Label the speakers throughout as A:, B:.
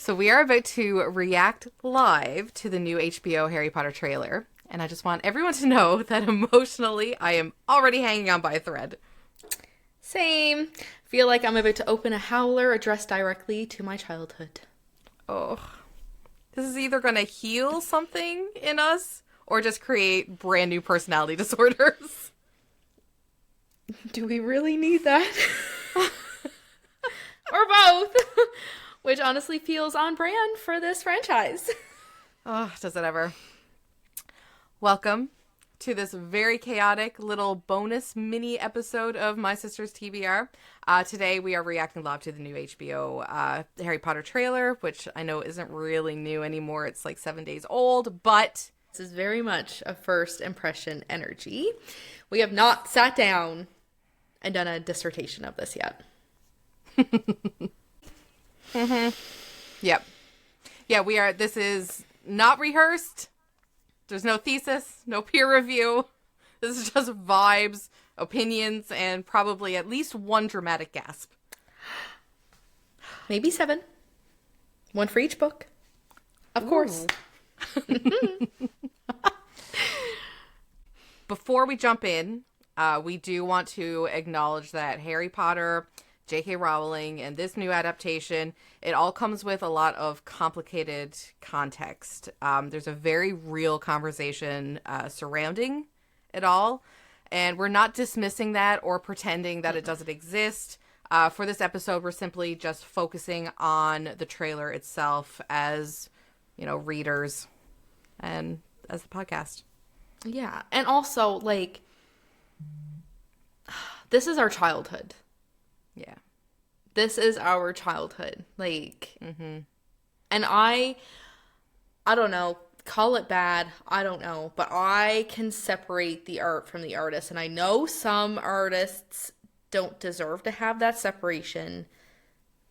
A: So we are about to react live to the new HBO Harry Potter trailer. And I just want everyone to know that emotionally, I am already hanging on by a thread.
B: Same. Feel like I'm about to open a howler addressed directly to my childhood.
A: Oh. This is either going to heal something in us or just create brand new personality disorders.
B: Do we really need that? Or both. Which honestly feels on brand for this franchise.
A: Oh, does it ever. Welcome to this very chaotic little bonus mini episode of My Sister's TBR. Today we are reacting live to the new HBO Harry Potter trailer, which I know isn't really new anymore. It's like 7 days old, but
B: this is very much a first impression energy. We have not sat down and done a dissertation of this yet.
A: Mm-hmm. Yep. Yeah, we are. This is not rehearsed. There's no thesis, no peer review. This is just vibes, opinions, and probably at least one dramatic gasp.
B: Maybe 7. 1 for each book. Of course.
A: Before we jump in, we do want to acknowledge that Harry Potter, J.K. Rowling, and this new adaptation, it all comes with a lot of complicated context. There's a very real conversation surrounding it all, and we're not dismissing that or pretending that it doesn't exist. For this episode, we're simply just focusing on the trailer itself as, you know, readers and as the podcast.
B: Yeah, and also, like, this is our childhood.
A: Yeah.
B: This is our childhood. Like, and I don't know, call it bad, I don't know, but I can separate the art from the artist. And I know some artists don't deserve to have that separation.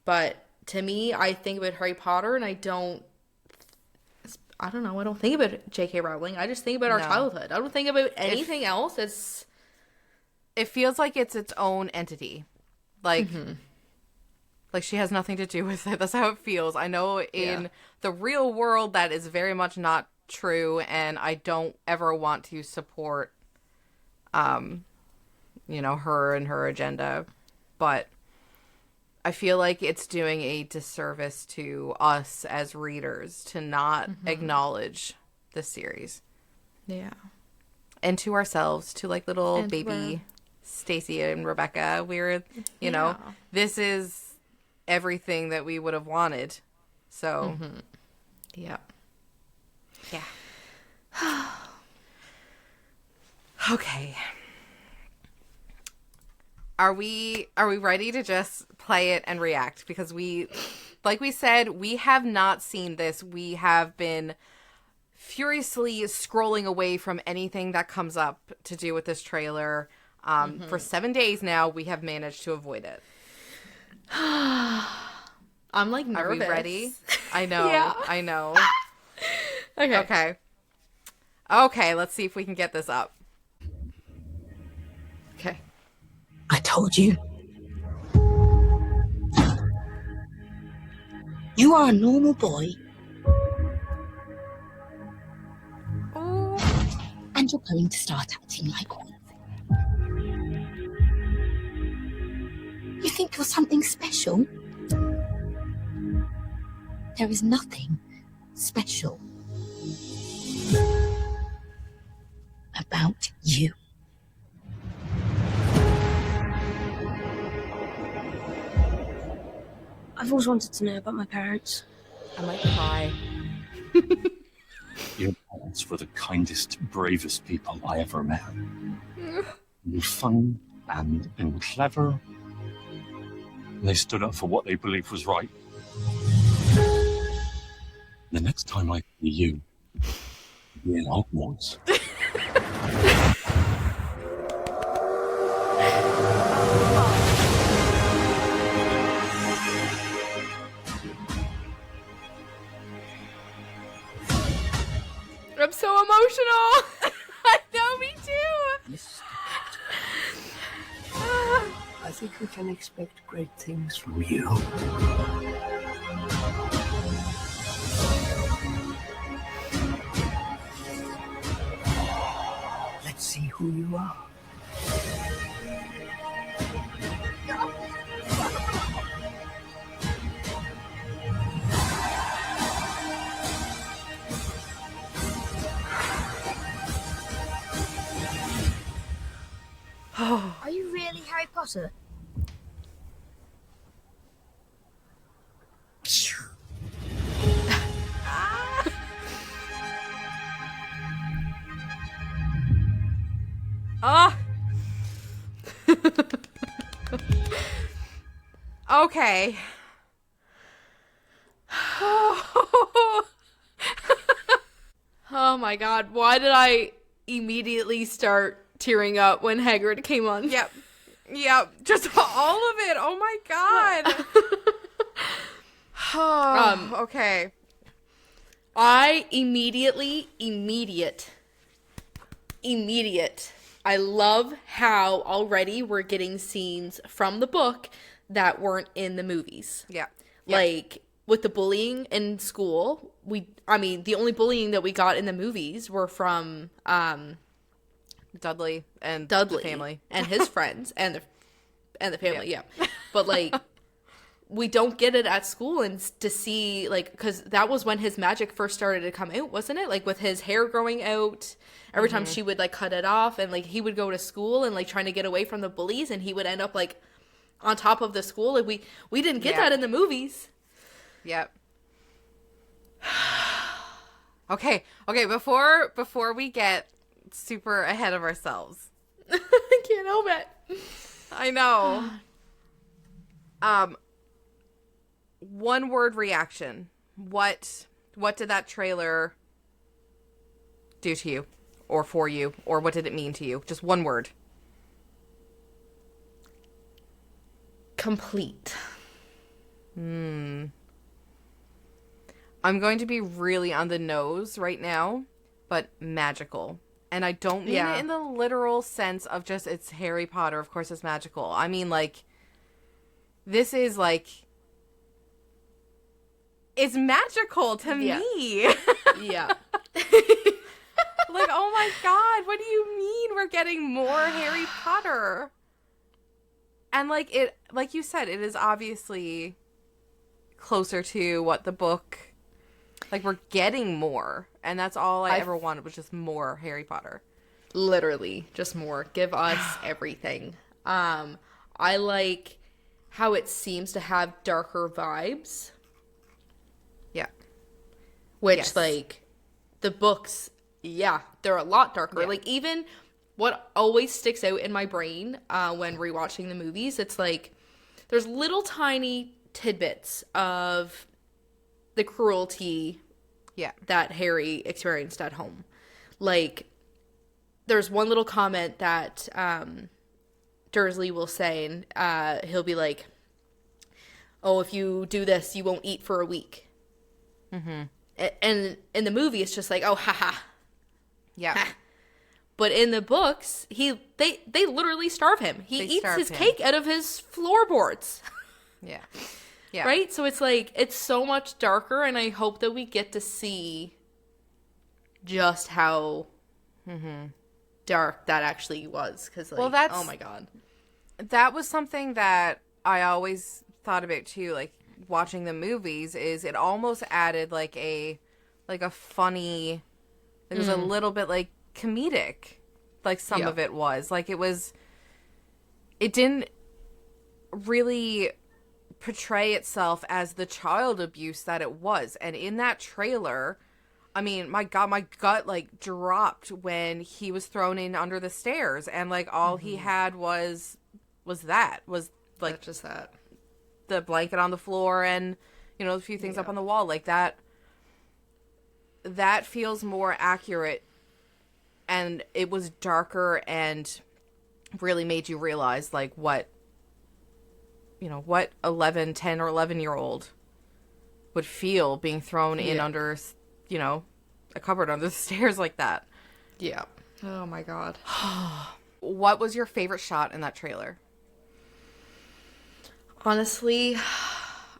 B: But to me, I think about Harry Potter and I don't know, I don't think about J.K. Rowling. I just think about our childhood. I don't think about anything else.
A: It feels like it's its own entity. Like, like she has nothing to do with it. That's how it feels. I know in the real world that is very much not true, and I don't ever want to support, you know, her and her agenda. But I feel like it's doing a disservice to us as readers to not acknowledge this series.
B: Yeah.
A: And to ourselves, to like little baby Stacy and Rebecca. We're, you know, this is everything that we would have wanted. So,
B: yeah.
A: Okay. Are we ready to just play it and react? Because we, like we said, we have not seen this. We have been furiously scrolling away from anything that comes up to do with this trailer. For 7 days now, we have managed to avoid it.
B: I'm like nervous.
A: Are we ready? I know. I know. Okay, let's see if we can get this up.
B: Okay.
C: I told you. You are a normal boy.
A: Ooh.
C: And you're going to start acting like one. You think you're something special? There is nothing special about you.
D: I've always wanted to know about my parents.
A: I might cry.
E: Your parents were the kindest, bravest people I ever met. They were fun and clever. And they stood up for what they believed was right. The next time I see you, you'll be in Hogwarts.
B: I'm so emotional.
A: I know, me too.
D: I think we can expect great things from you. who you are. Are you really Harry Potter?
A: Ah. Okay.
B: Oh my god, why did I immediately start tearing up when Hagrid came on?
A: Yep. Yep. Just all of it. Oh my god. Okay.
B: I immediate. I love how already we're getting scenes from the book that weren't in the movies.
A: Yeah.
B: Like with the bullying in school, the only bullying that we got in the movies were from
A: Dudley and
B: Dudley
A: the family
B: and his friends and the family, yeah. But like we don't get it at school, and to see, like, because that was when his magic first started to come out, wasn't it? Like with his hair growing out, every time she would like cut it off, and like he would go to school and like trying to get away from the bullies, and he would end up like on top of the school. Like we didn't get that in the movies.
A: Yep. Okay. Before we get super ahead of ourselves,
B: I can't help it.
A: I know. One word reaction. What did that trailer do to you, or for you, or what did it mean to you? Just one word.
B: Complete.
A: I'm going to be really on the nose right now, but magical. And I don't mean it in the literal sense of just it's Harry Potter, of course it's magical. I mean, like, this is like, it's magical to me.
B: Yeah.
A: Like, oh my god, what do you mean we're getting more Harry Potter? And like it, like you said, it is obviously closer to what the book, like, we're getting more, and that's all I ever wanted, was just more Harry Potter.
B: Literally, just more. Give us everything. I like how it seems to have darker vibes.
A: Yeah.
B: Which, like, the books, they're a lot darker.
A: Yeah.
B: Like, even what always sticks out in my brain when rewatching the movies, it's like, there's little tiny tidbits of the cruelty that Harry experienced at home. Like, there's one little comment that Dursley will say, and he'll be like, oh, if you do this, you won't eat for a week. Mm-hmm. And in the movie, it's just like, oh, haha.
A: Yeah.
B: Ha. But in the books, they literally starve him. He eats his cake out of his floorboards.
A: Yeah. Yeah.
B: Right? So it's like, it's so much darker, and I hope that we get to see just how dark that actually was. Because, like,
A: well,
B: oh my god.
A: That was something that I always thought about too, like, watching the movies, is it almost added like a funny, it was a little bit like comedic, like some of it was. Like, it didn't really portray itself as the child abuse that it was. And in that trailer, I mean, my god, my gut like dropped when he was thrown in under the stairs, and like all he had was like
B: just that,
A: the blanket on the floor and, you know, a few things up on the wall. Like, that feels more accurate, and it was darker and really made you realize, like, what 10 or 11-year-old would feel being thrown in under, you know, a cupboard under the stairs like that.
B: Yeah. Oh my god.
A: What was your favorite shot in that trailer?
B: Honestly,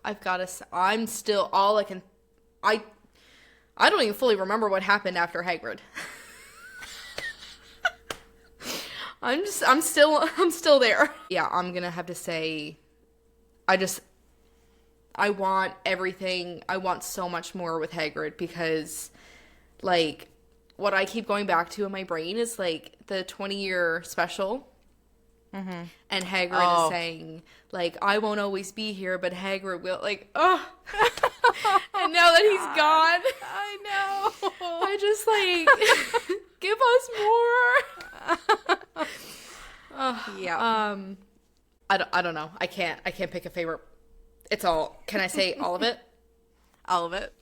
B: I've got to say, I'm still, I don't even fully remember what happened after Hagrid. I'm still there. Yeah, I'm gonna have to say, I want everything. I want so much more with Hagrid because, like, what I keep going back to in my brain is like the 20-year special. Mm-hmm. And Hagrid is saying, like, I won't always be here, but Hagrid will, like, oh. And now that he's gone,
A: I know.
B: I just, like, give us more.
A: Yeah.
B: I don't know. I can't pick a favorite. It's all, can I say all of it?
A: All of it.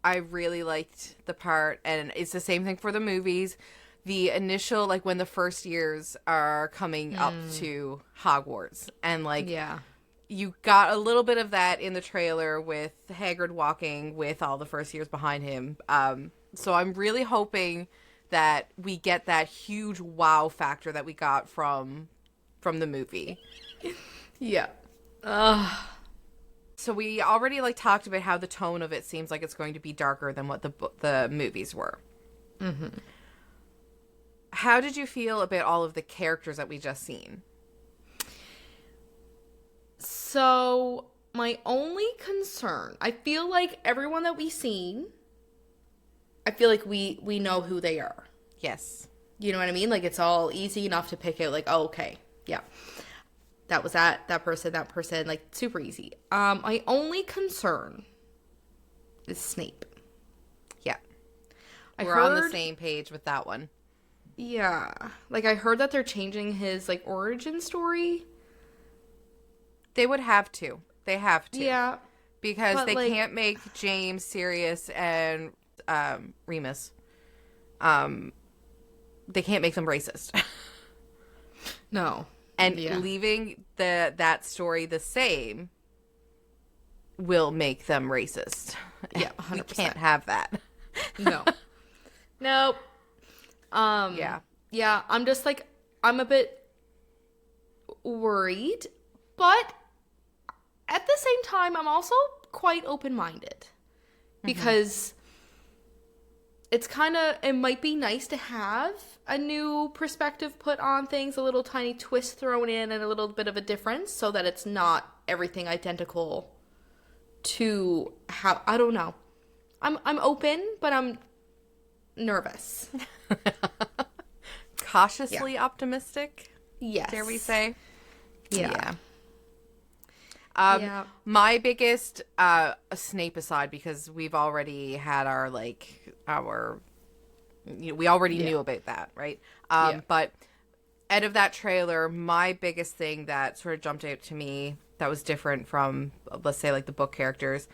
A: I really liked the part, and it's the same thing for the movies. The initial, like, when the first years are coming up to Hogwarts, and, like,
B: Yeah.
A: you got a little bit of that in the trailer with Hagrid walking with all the first years behind him. So I'm really hoping that we get that huge wow factor that we got from the movie.
B: Yeah.
A: So we already, like, talked about how the tone of it seems like it's going to be darker than what the movies were. Mm-hmm. How did you feel about all of the characters that we just seen?
B: So, my only concern, I feel like everyone that we've seen, I feel like we know who they are.
A: Yes.
B: You know what I mean? Like, it's all easy enough to pick out, like, oh, okay, yeah. That was that person, like, super easy. My only concern is Snape.
A: Yeah.
B: We're
A: We're on the same page with that one.
B: Yeah. Like, I heard that they're changing his, like, origin story.
A: They would have to. They have to.
B: Yeah.
A: Because
B: but,
A: they
B: like,
A: can't make James, Sirius, and Remus. They can't make them racist.
B: No.
A: And leaving that story the same will make them racist.
B: Yeah, 100%.
A: We can't have that.
B: No. Nope.
A: Yeah.
B: Yeah, I'm just like, I'm a bit worried, but at the same time, I'm also quite open-minded because it's kind of, it might be nice to have a new perspective put on things, a little tiny twist thrown in and a little bit of a difference so that it's not everything identical to how, I don't know. I'm open, but I'm nervous.
A: Cautiously optimistic,
B: Yes.
A: dare we say?
B: Yeah.
A: My biggest Snape aside, because we've already had our we already knew about that, right? But out of that trailer, my biggest thing that sort of jumped out to me that was different from, let's say, like, the book characters,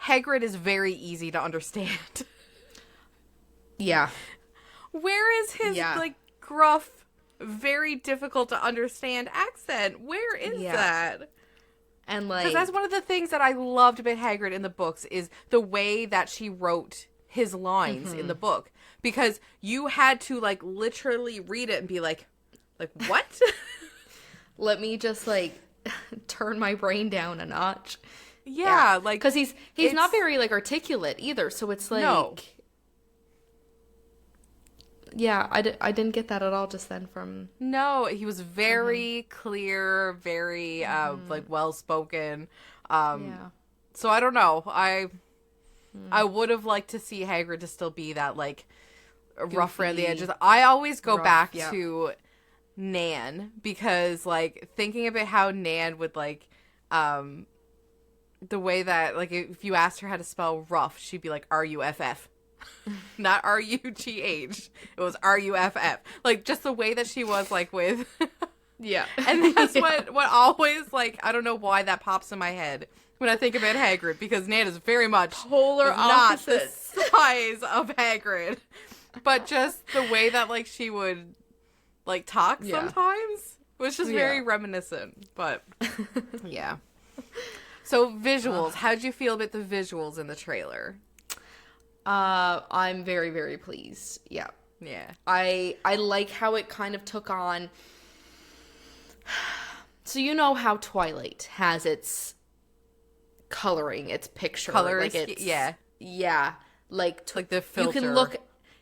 A: Hagrid is very easy to understand.
B: Yeah.
A: Where is his like gruff, very difficult to understand accent? Where is that?
B: And, like,
A: because that's one of the things that I loved about Hagrid in the books is the way that she wrote his lines in the book, because you had to, like, literally read it and be like what?
B: Let me just, like, turn my brain down a notch.
A: Yeah, like,
B: because he's not very, like, articulate either, so it's like,
A: no.
B: Yeah, I didn't get that at all just then from...
A: No, he was very clear, very, like, well-spoken. So I don't know. I would have liked to see Hagrid to still be that, like, rough around the edges. I always go back to Nan, because, like, thinking about how Nan would, like, the way that, like, if you asked her how to spell rough, she'd be like, R-U-F-F. Not R-U-G-H. It was R-U-F-F. Like, just the way that she was, like, with...
B: Yeah.
A: And that's what always, like, I don't know why that pops in my head when I think about Hagrid, because Nan is very much
B: polar
A: not the
B: opposites.
A: size of Hagrid. But just the way that, like, she would, like, talk sometimes was just very reminiscent. But, yeah. So, visuals. How'd you feel about the visuals in the trailer?
B: I'm very, very pleased. Yeah.
A: Yeah.
B: I like how it kind of took on... So you know how Twilight has its coloring, its picture.
A: Colors,
B: like it's,
A: yeah.
B: Yeah. Like
A: the filter.
B: You can look...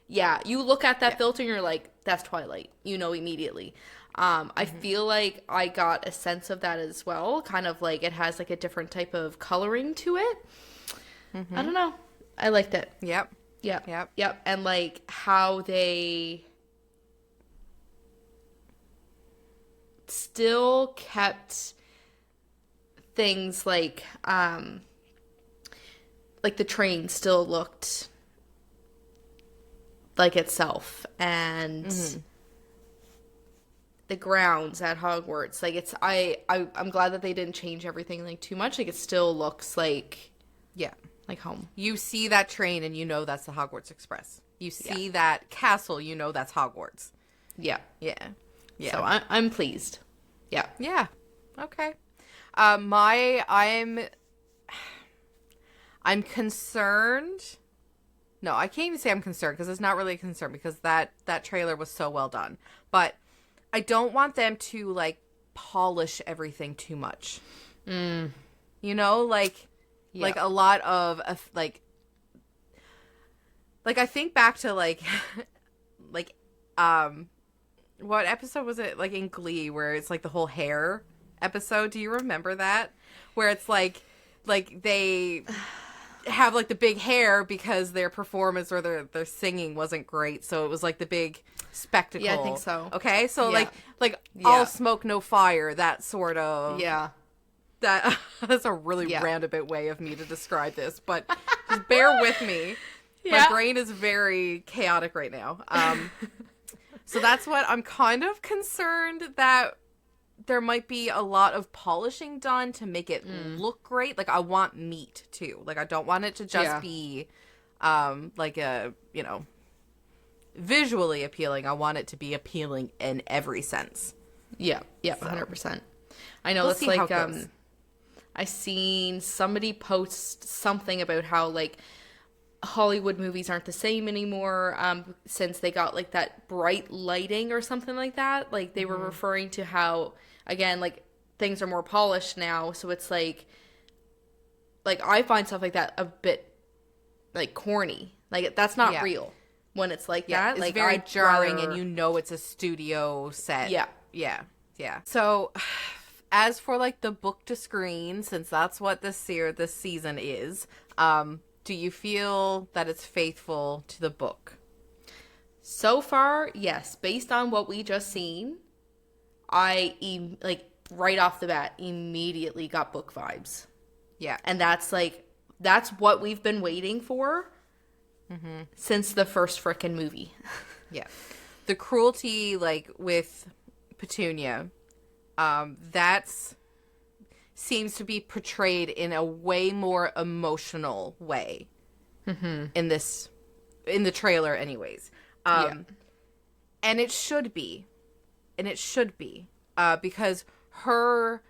B: Yeah, you look at that filter and you're like, that's Twilight. You know immediately. I feel like I got a sense of that as well. Kind of like it has like a different type of coloring to it. I don't know. I liked it.
A: Yep.
B: Yep. And like how they still kept things like the train still looked like itself, and the grounds at Hogwarts, like it's I'm glad that they didn't change everything like too much. Like it still looks like like home.
A: You see that train and you know that's the Hogwarts Express. You see that castle, you know that's Hogwarts.
B: Yeah.
A: So
B: I'm pleased.
A: Yeah. Okay. I'm concerned. No, I can't even say I'm concerned because it's not really a concern because that trailer was so well done. But I don't want them to like polish everything too much. You know, like a lot of like I think back to like what episode was it, like in Glee, where it's like the whole hair episode? Do you remember that? Where it's like they have like the big hair because their performance or their singing wasn't great, so it was like the big spectacle.
B: Yeah, I think so.
A: Okay, so like all smoke no fire, that sort of that's a really roundabout way of me to describe this, but just bear with me. My brain is very chaotic right now. So that's what I'm kind of concerned, that there might be a lot of polishing done to make it look great. Like I want meat too. Like I don't want it to just be like a, you know, visually appealing. I want it to be appealing in every sense. Yeah,
B: 100%. I know, it's like I seen somebody post something about how like Hollywood movies aren't the same anymore since they got like that bright lighting or something like that. Like they were referring to how, again, like things are more polished now, so it's like I find stuff like that a bit like corny. Like that's not real when it's like that.
A: It's
B: like
A: very jarring, and you know it's a studio set. Yeah. So as for like the book to screen, since that's what this season is, do you feel that it's faithful to the book?
B: So far, yes. Based on what we just seen, I right off the bat immediately got book vibes.
A: Yeah.
B: And that's what we've been waiting for since the first frickin' movie.
A: Yeah. The cruelty, like with Petunia, that's seems to be portrayed in a way more emotional way in the trailer anyways. And it should be because her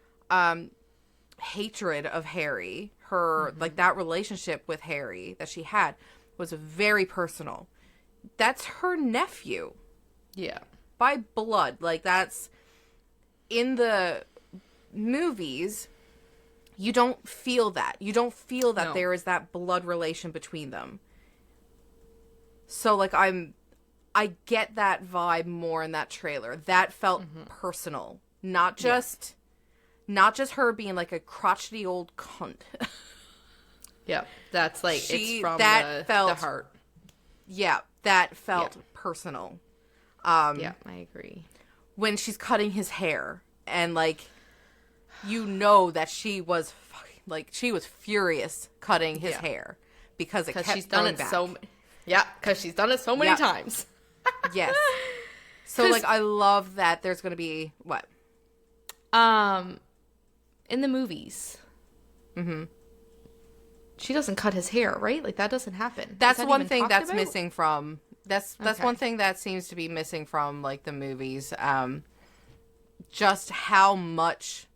A: hatred of Harry, her like that relationship with Harry that she had was very personal. That's her nephew.
B: Yeah.
A: By blood. Like that's in the movies. You don't feel that. You don't feel that there is that blood relation between them. So, like, I get that vibe more in that trailer. That felt personal. Not just her being, like, a crotchety old cunt.
B: Yeah. That's, like, it's from the heart.
A: Yeah. That felt personal.
B: Yeah, I agree.
A: When she's cutting his hair and, like, you know that she was furious cutting his hair because it kept
B: she's done it
A: back.
B: Because she's done it so many times.
A: Yes. So like I love that there's going to be what?
B: In the movies. She doesn't cut his hair, right? Like that doesn't happen.
A: That's one thing that's missing from that's one thing that seems to be missing from like the movies. Just how much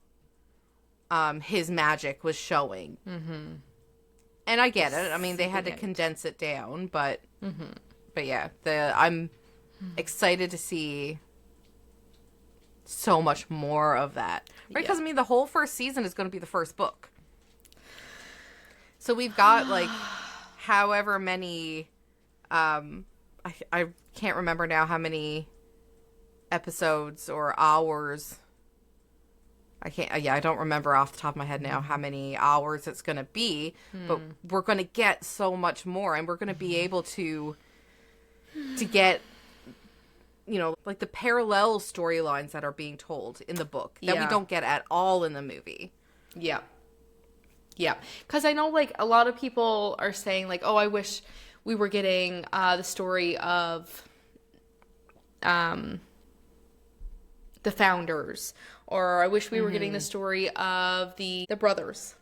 A: his magic was showing. And I get it. I mean, they had to condense it down, but yeah, I'm excited to see so much more of that. Right? Because I mean, the whole first season is going to be the first book. So we've got like however many, I I can't remember now how many episodes or hours. I don't remember off the top of my head now how many hours it's going to be, but we're going to get so much more, and we're going to be able to get, you know, like the parallel storylines that are being told in the book that we don't get at all in the movie.
B: Yeah. Yeah. Because I know, like, a lot of people are saying, like, oh, I wish we were getting the story of the founders, or I wish we were getting the story of the brothers.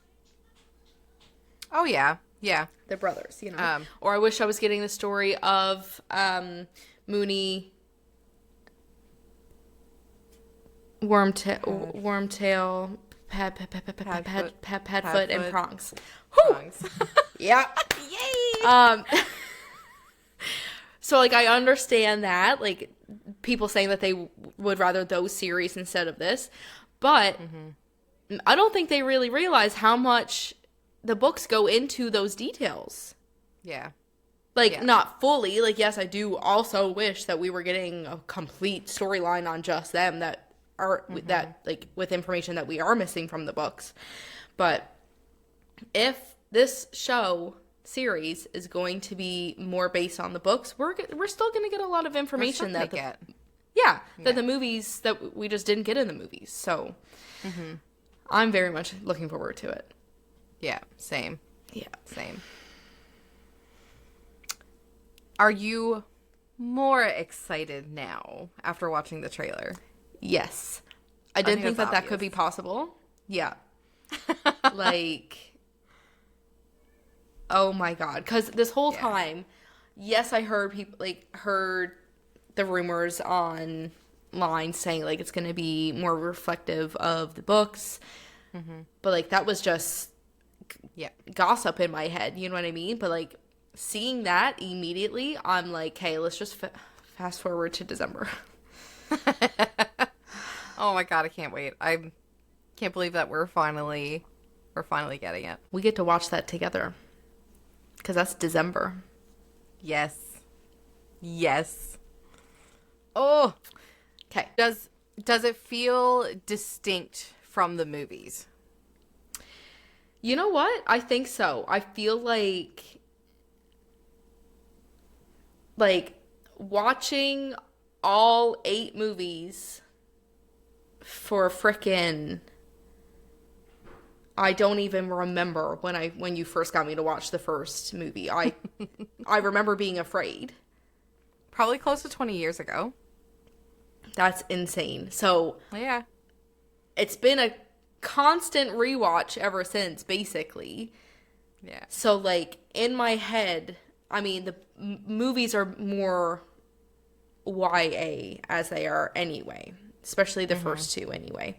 A: Oh, yeah. Yeah.
B: The brothers, you know. Or I wish I was getting the story of Mooney, Wormtail, Padfoot, and Prongs.
A: Prongs.
B: Yeah.
A: Yay!
B: So, like, I understand that, like, people saying that they would rather those series instead of this, but I don't think they really realize how much the books go into those details.
A: Yeah.
B: Like, not fully. Like, yes, I do also wish that we were getting a complete storyline on just them that are, that, like, with information that we are missing from the books. But if this series is going to be more based on the books, we're still going to get a lot of information that the movies that we just didn't get in the movies. So I'm very much looking forward to it.
A: Yeah, same.
B: Yeah,
A: same. Are you more excited now after watching the trailer?
B: Yes. I didn't think that
A: obvious.
B: could be possible. Yeah. Like, oh my God. Because this whole time, yes, I heard heard the rumors online saying, like, it's going to be more reflective of the books. But, like, that was just gossip in my head. You know what I mean? But, like, seeing that immediately, I'm like, hey, let's just fast forward to December.
A: Oh my God, I can't wait. I can't believe that we're finally getting it.
B: We get to watch that together. Because that's December.
A: Yes. Yes. Oh.
B: Okay.
A: Does it feel distinct from the movies?
B: You know what? I think so. I feel like watching all 8 movies for frickin', I don't even remember when you first got me to watch the first movie. I remember being afraid.
A: Probably close to 20 years ago.
B: That's insane. So
A: yeah,
B: it's been a constant rewatch ever since, basically.
A: Yeah.
B: So, like, in my head, I mean, the movies are more YA as they are anyway, especially the first 2 anyway.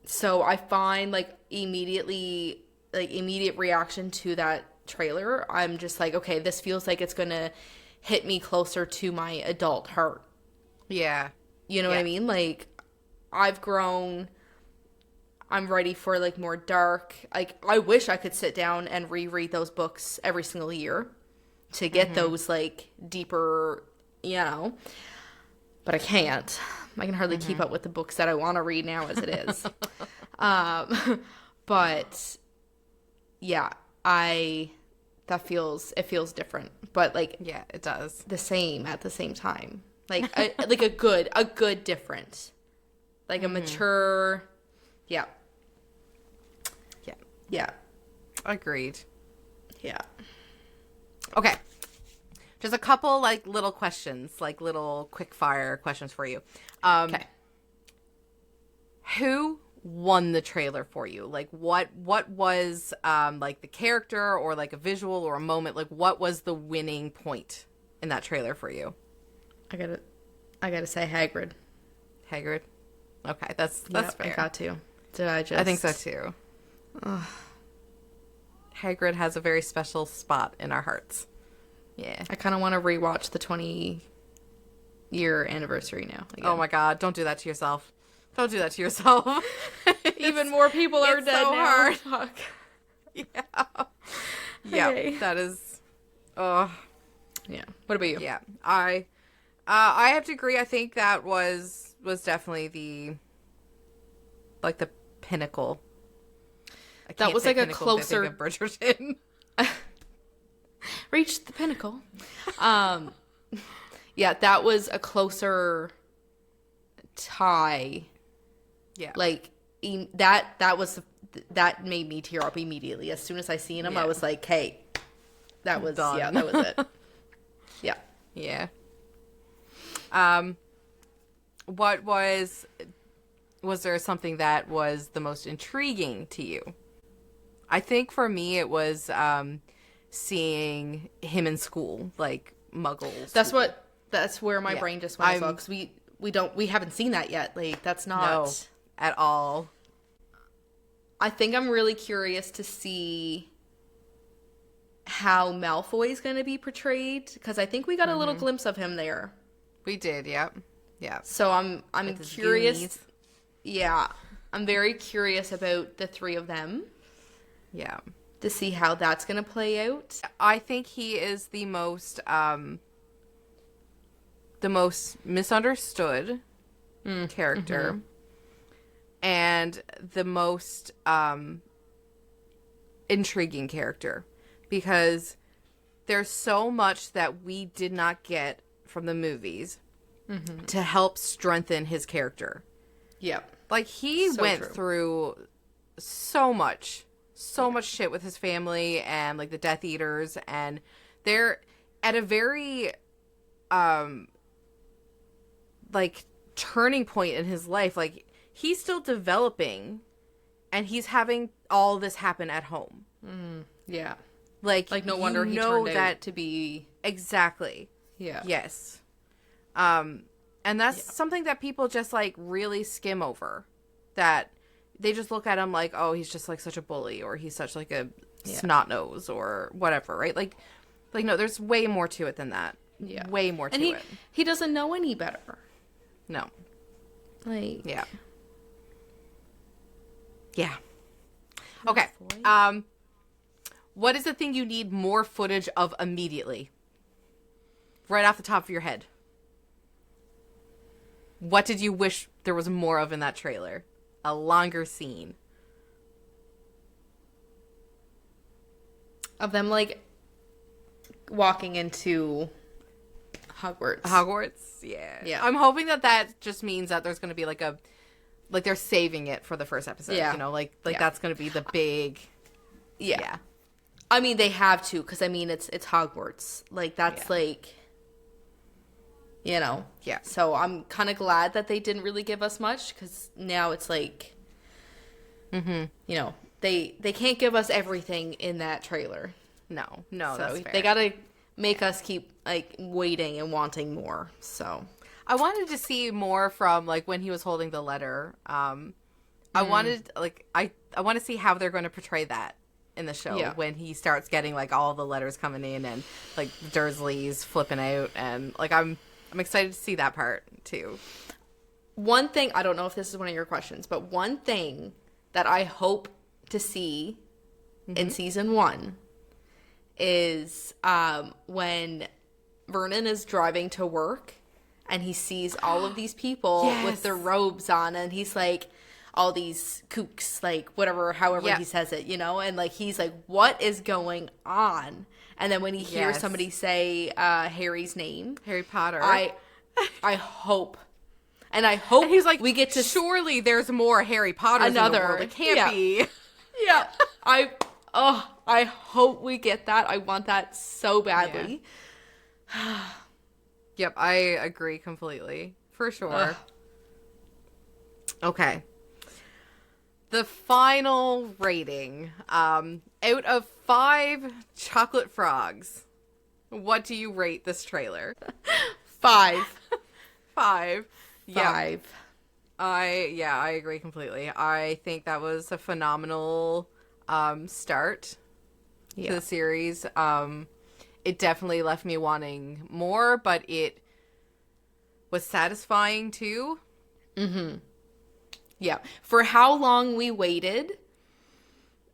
B: So I find, like, immediate reaction to that trailer, I'm just like, okay, this feels like it's gonna hit me closer to my adult heart.
A: Yeah.
B: You know what I mean? Like, I've grown. I'm ready for, like, more dark. Like, I wish I could sit down and reread those books every single year to get those, like, deeper, you know. But I can't. I can hardly keep up with the books that I want to read now as it is. But yeah, it feels different. But, like,
A: yeah, it does.
B: the same at the same time. Like, a good different. Like, a mature, yeah.
A: Agreed.
B: Yeah.
A: Okay. Just a couple, like, little questions, like, little quick fire questions for you.
B: Okay.
A: Who won the trailer for you? Like, what was, like, the character or, like, a visual or a moment? Like, what was the winning point in that trailer for you?
B: I gotta say Hagrid.
A: Hagrid? Okay, that's
B: Yep,
A: fair.
B: I got to. Did I just?
A: I think so, too. Hagrid has a very special spot in our hearts. Yeah.
B: I kind of want to rewatch the 20-year anniversary now. Again.
A: Oh my God! Don't do that to yourself. Don't do that to yourself.
B: Even more people are
A: it's
B: dead
A: so
B: now.
A: hard.
B: Fuck.
A: Yeah. Yeah,
B: Okay.
A: that is. Oh,
B: Yeah. What about you?
A: yeah. I have to agree. I think that was definitely the pinnacle. I
B: That
A: can't
B: was
A: say
B: like a
A: pinnacle 'cause I think
B: closer-
A: of Bridgerton.
B: Reached the pinnacle. Yeah, that was a closer tie.
A: Yeah.
B: Like that made me tear up immediately. As soon as I seen him, I
A: Yeah.
B: was like, "Hey, that was
A: Done.
B: that was it." Yeah.
A: Yeah. What was there something that was the most intriguing to you? I think for me it was seeing him in school, like Muggle.
B: That's where my
A: Yeah.
B: brain just went as well, because we haven't seen that yet. Like, that's not
A: No, at all.
B: I think I'm really curious to see how Malfoy's going to be portrayed, because I think we got a little glimpse of him there.
A: We did, yep. Yeah.
B: So I'm
A: With his
B: curious.
A: Goonies.
B: Yeah, I'm very curious about the three of them
A: Yeah.
B: to see how that's going to play out.
A: I think he is the most misunderstood character and the most intriguing character, because there's so much that we did not get from the movies to help strengthen his character.
B: Yeah.
A: Like, he
B: So
A: went
B: true.
A: through so much shit with his family and, like, the Death Eaters, and they're at a very, like, turning point in his life. Like, he's still developing, and he's having all this happen at home.
B: Yeah.
A: Like
B: Like, no
A: you
B: wonder he
A: know
B: turned
A: that
B: out to be...
A: exactly.
B: Yeah.
A: Yes. And that's something that people just, like, really skim over. That they just look at him like, oh, he's just, like, such a bully, or he's such, like, a snot nose, or whatever, right? Like, no, there's way more to it than that.
B: Yeah.
A: Way more to
B: And
A: it.
B: he doesn't know any better.
A: No.
B: Like...
A: Yeah. Yeah. Okay. What is the thing you need more footage of immediately? Right off the top of your head. What did you wish there was more of in that trailer? A longer scene.
B: Of them, like, walking into Hogwarts.
A: Hogwarts? Yeah.
B: Yeah.
A: I'm hoping that just means that there's going to be, like, they're saving it for the first episode.
B: Yeah.
A: You know, like
B: Yeah.
A: that's going to be the big...
B: Yeah. I mean, they have to, because, I mean, it's Hogwarts. Like, that's, like... You know?
A: Yeah.
B: So I'm kind of glad that they didn't really give us much, because now it's like... You know, they can't give us everything in that trailer.
A: No,
B: So
A: that's fair.
B: they gotta make us keep, like, waiting and wanting more, so...
A: I wanted to see more from, like, when he was holding the letter. I wanted, like, I want to see how they're going to portray that in the show.
B: Yeah.
A: When he starts getting, like, all the letters coming in, and, like, Dursley's flipping out, and, like, I'm excited to see that part too.
B: One thing, I don't know if this is one of your questions, but one thing that I hope to see in season 1 is when Vernon is driving to work and he sees all of these people with their robes on, and he's like, all these kooks, like, whatever, however he says it, you know, and, like, he's like, what is going on? And then when he hears somebody say Harry's name,
A: Harry Potter.
B: I hope, and I hope
A: And he's like,
B: we get to
A: surely there's more Harry Potters in the
B: Another.
A: world. It can't
B: Yeah.
A: be.
B: Yeah, I hope we get that. I want that so badly.
A: Yep, I agree completely. For sure. Okay. The final rating. Out of 5 chocolate frogs, what do you rate this trailer?
B: 5.
A: 5. Yeah.
B: 5.
A: I agree completely. I think that was a phenomenal start to the series. It definitely left me wanting more, but it was satisfying too.
B: Yeah. For how long we waited,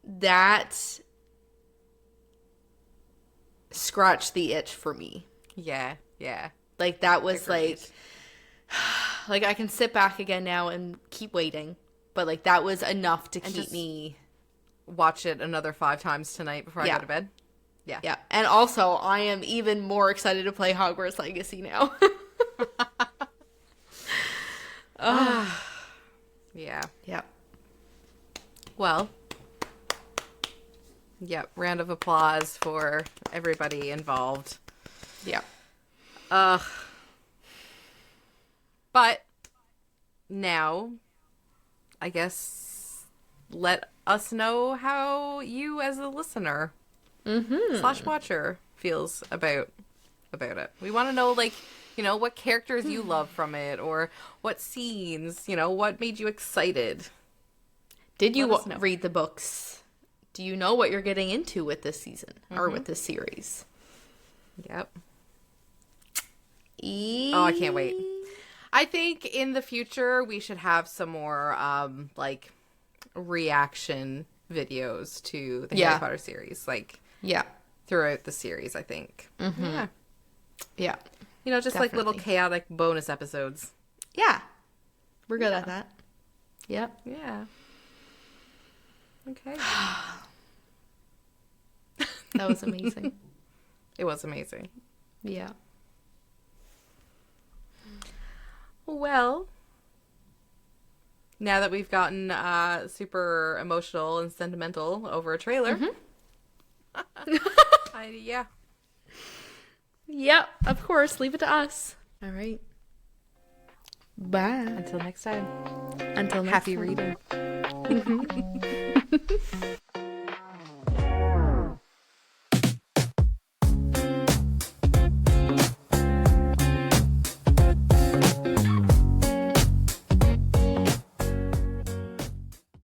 B: that scratched the itch for me.
A: Yeah, yeah.
B: Like, that was
A: Agreed.
B: like I can sit back again now and keep waiting. But, like, that was enough to keep
A: just
B: me.
A: Watch it another 5 times tonight before I
B: Yeah.
A: go to bed. Yeah.
B: Yeah. And also, I am even more excited to play Hogwarts Legacy now.
A: Yeah.
B: Yeah.
A: Well. Yep. Round of applause for everybody involved.
B: Yeah.
A: But now, I guess, let us know how you, as a listener / watcher, feels about it. We want to know, like, you know, what characters you love from it, or what scenes, you know, what made you excited.
B: Did you
A: Let us know.
B: read the books? Do you know what you're getting into with this season or with this series?
A: Yep. Oh, I can't wait.
B: E-
A: I think in the future we should have some more like reaction videos to the Harry Potter series, like
B: Yeah.
A: throughout the series, I think. Yeah.
B: Yeah.
A: You know, just like little
B: Definitely.
A: chaotic bonus episodes.
B: Yeah. We're good at that. Yep.
A: Yeah. Okay.
B: That was amazing.
A: It was amazing.
B: Yeah.
A: Well, now that we've gotten super emotional and sentimental over a trailer, yeah.
B: Yep. Of course. Leave it to us. All right. Bye.
A: Until next time,
B: Until next
A: happy
B: time.
A: reading.